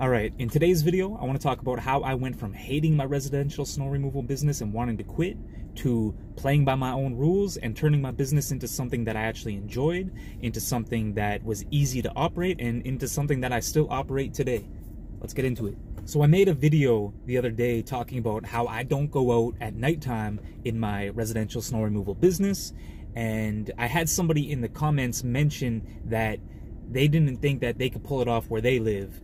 Alright, in today's video, I want to talk about how I went from hating my residential snow removal business and wanting to quit to playing by my own rules and turning my business into something that I actually enjoyed, into something that was easy to operate, and into something that I still operate today. Let's get into it. So I made a video the other day talking about how I don't go out at nighttime in my residential snow removal business, and I had somebody in the comments mention that they didn't think that they could pull it off where they live.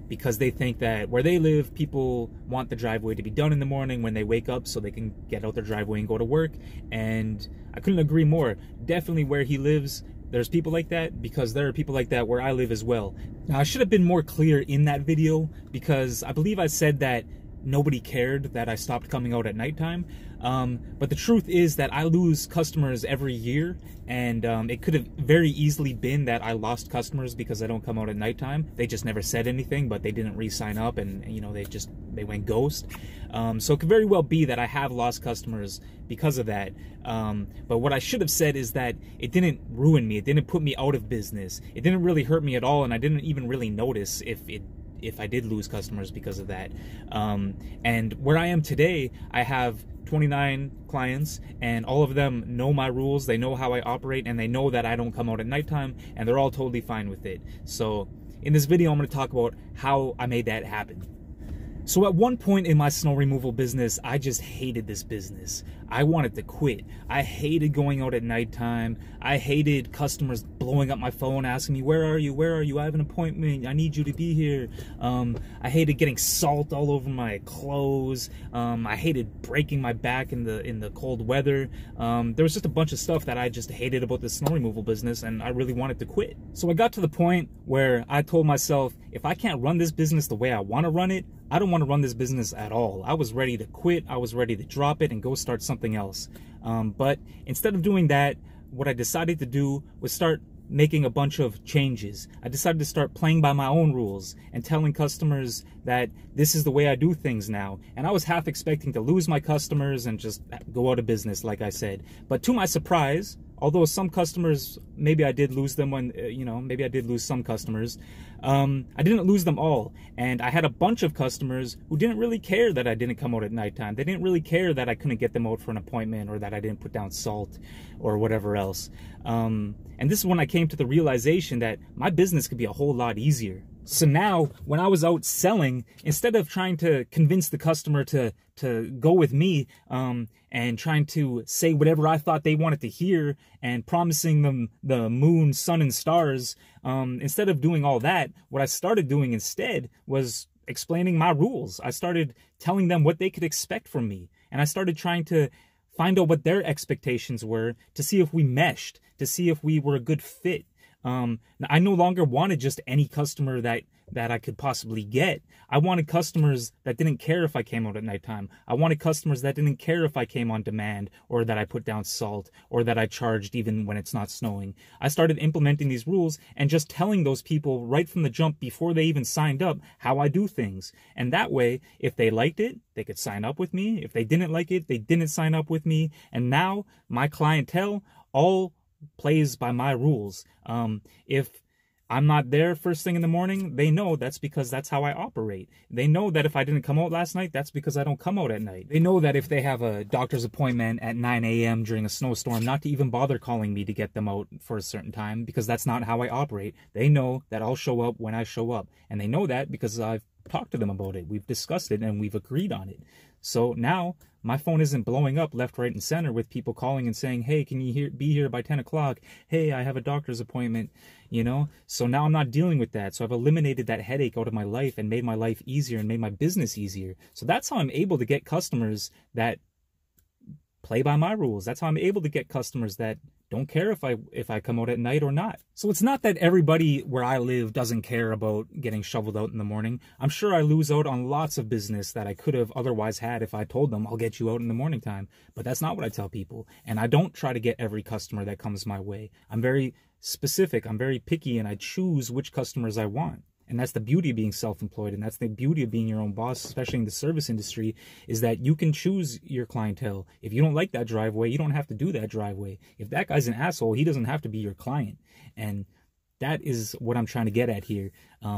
Because they think that where they live, people want the driveway to be done in the morning when they wake up so they can get out their driveway and go to work. And I couldn't agree more. Definitely where he lives, there's people like that, because there are people like that where I live as well. Now, I should have been more clear in that video, because I believe I said that nobody cared that I stopped coming out at nighttime. But the truth is that I lose customers every year, and it could have very easily been that I lost customers because I don't come out at nighttime. They just never said anything, but they didn't re-sign up, and you know, they went ghost. So it could very well be that I have lost customers because of that. But what I should have said is that it didn't ruin me. It didn't put me out of business. It didn't really hurt me at all, and I didn't even really notice if I did lose customers because of that. And where I am today, I have 29 clients, and all of them know my rules. They know how I operate, and they know that I don't come out at nighttime, and they're all totally fine with it. So in this video, I'm going to talk about how I made that happen. So at one point in my snow removal business, I just hated this business. I wanted to quit. I hated going out at nighttime. I hated customers blowing up my phone asking me, where are you? Where are you? I have an appointment. I need you to be here. I hated getting salt all over my clothes. I hated breaking my back in the cold weather. There was just a bunch of stuff that I just hated about the snow removal business, and I really wanted to quit. So I got to the point where I told myself, if I can't run this business the way I want to run it, I don't want to run this business at all. I was ready to quit. I was ready to drop it and go start something else. But instead of doing that, what I decided to do was start making a bunch of changes. I decided to start playing by my own rules and telling customers that this is the way I do things now. And I was half expecting to lose my customers and just go out of business, like I said. But to my surprise, although some customers, maybe I did lose them when, maybe I did lose some customers, I didn't lose them all. And I had a bunch of customers who didn't really care that I didn't come out at nighttime. They didn't really care that I couldn't get them out for an appointment, or that I didn't put down salt or whatever else. And this is when I came to the realization that my business could be a whole lot easier. So now, when I was out selling, instead of trying to convince the customer to go with me, and trying to say whatever I thought they wanted to hear, and promising them the moon, sun, and stars, instead of doing all that, what I started doing instead was explaining my rules. I started telling them what they could expect from me, and I started trying to find out what their expectations were, to see if we meshed, to see if we were a good fit. I no longer wanted just any customer that I could possibly get. I wanted customers that didn't care if I came out at nighttime. I wanted customers that didn't care if I came on demand, or that I put down salt, or that I charged even when it's not snowing. I started implementing these rules and just telling those people right from the jump, before they even signed up, how I do things. And that way, if they liked it, they could sign up with me. If they didn't like it, they didn't sign up with me. And now my clientele all plays by my rules. If I'm not there first thing in the morning, they know that's because that's how I operate. They know that if I didn't come out last night, that's because I don't come out at night. They know that if they have a doctor's appointment at 9 a.m. during a snowstorm, not to even bother calling me to get them out for a certain time, because that's not how I operate. They know that I'll show up when I show up. And they know that because I've talked to them about it. We've discussed it and we've agreed on it. So now my phone isn't blowing up left, right, and center with people calling and saying, hey, can you be here by 10 o'clock? Hey, I have a doctor's appointment, So now I'm not dealing with that. So I've eliminated that headache out of my life and made my life easier and made my business easier. So that's how I'm able to get customers that play by my rules. That's how I'm able to get customers that don't care if I come out at night or not. So it's not that everybody where I live doesn't care about getting shoveled out in the morning. I'm sure I lose out on lots of business that I could have otherwise had if I told them I'll get you out in the morning time. But that's not what I tell people. And I don't try to get every customer that comes my way. I'm very specific. I'm very picky, and I choose which customers I want. And that's the beauty of being self-employed, and that's the beauty of being your own boss, especially in the service industry, is that you can choose your clientele. If you don't like that driveway, you don't have to do that driveway. If that guy's an asshole, he doesn't have to be your client. And That is what I'm trying to get at here.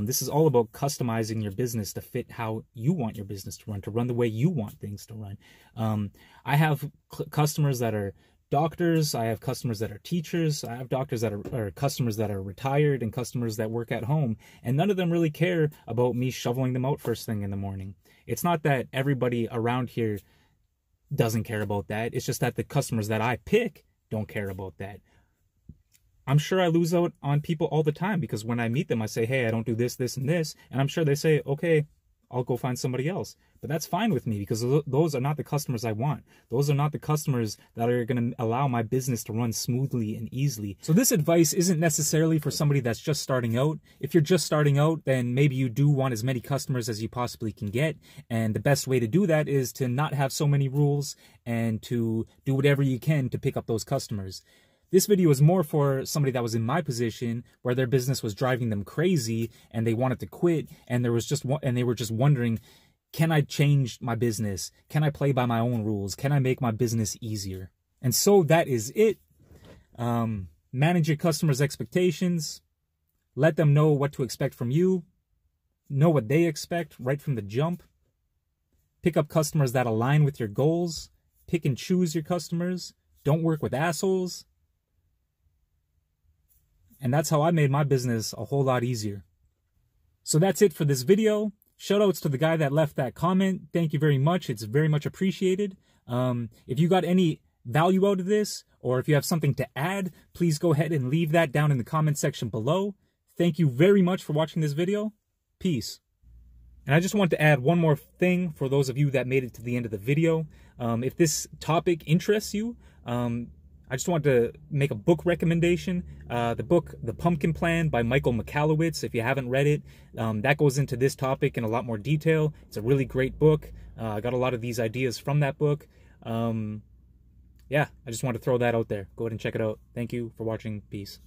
This is all about customizing your business to fit how you want your business to run the way you want things to run. I have customers that are doctors, I have customers that are teachers, I have doctors that are customers that are retired, and customers that work at home, and none of them really care about me shoveling them out first thing in the morning. It's not that everybody around here doesn't care about that. It's just that the customers that I pick don't care about that. I'm sure I lose out on people all the time, because when I meet them, I say, hey, I don't do this, this, and this. And I'm sure they say, okay, I'll go find somebody else. But that's fine with me, because those are not the customers I want. Those are not the customers that are going to allow my business to run smoothly and easily. So this advice isn't necessarily for somebody that's just starting out. If you're just starting out, then maybe you do want as many customers as you possibly can get. And the best way to do that is to not have so many rules and to do whatever you can to pick up those customers. This video is more for somebody that was in my position, where their business was driving them crazy and they wanted to quit, and they were just wondering, can I change my business? Can I play by my own rules? Can I make my business easier? And so that is it. Manage your customers' expectations. Let them know what to expect from you. Know what they expect right from the jump. Pick up customers that align with your goals. Pick and choose your customers. Don't work with assholes. And that's how I made my business a whole lot easier. So that's it for this video. Shoutouts to the guy that left that comment. Thank you very much. It's very much appreciated. If you got any value out of this, or if you have something to add, please go ahead and leave that down in the comment section below. Thank you very much for watching this video. Peace. And I just want to add one more thing for those of you that made it to the end of the video. If this topic interests you, I just want to make a book recommendation. The book, The Pumpkin Plan by Michael Michalowicz. If you haven't read it, that goes into this topic in a lot more detail. It's a really great book. I got a lot of these ideas from that book. Yeah, I just want to throw that out there. Go ahead and check it out. Thank you for watching. Peace.